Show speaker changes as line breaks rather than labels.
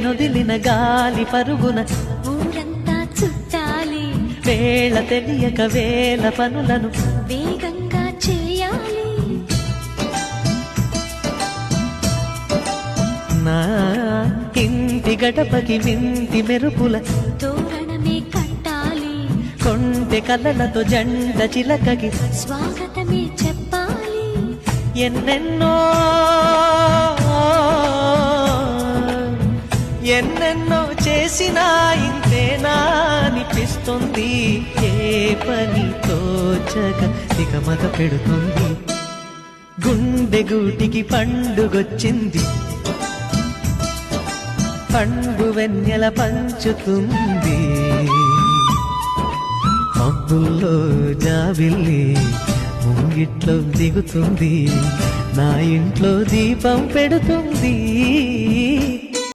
నొదిలిన గాలి పరుగున
ఊరంతా చుట్టాలి,
వేళ తెలియక వేల పనులను
వేగంగా చేయాలి.
నా ఇంటి గడపకి వింటి మెరుపుల
తోరణమే కట్టాలి,
కొంటె కలలతో జంట చిలకకి
స్వాగతమే చెప్పాలి.
ఎన్నెన్నో ఎన్నెన్నో చేసినా ఇంతేనా అనిపిస్తుంది. ఏ పని తోచక దిగమగ పెడుతుంది. గుండె గూటికి పండుగొచ్చింది, పండు వెన్నెల పంచుతుంది. మబ్బుల్లో జాబిల్లి ముంగిట్లో దిగుతుంది, నా ఇంట్లో దీపం పెడుతుంది.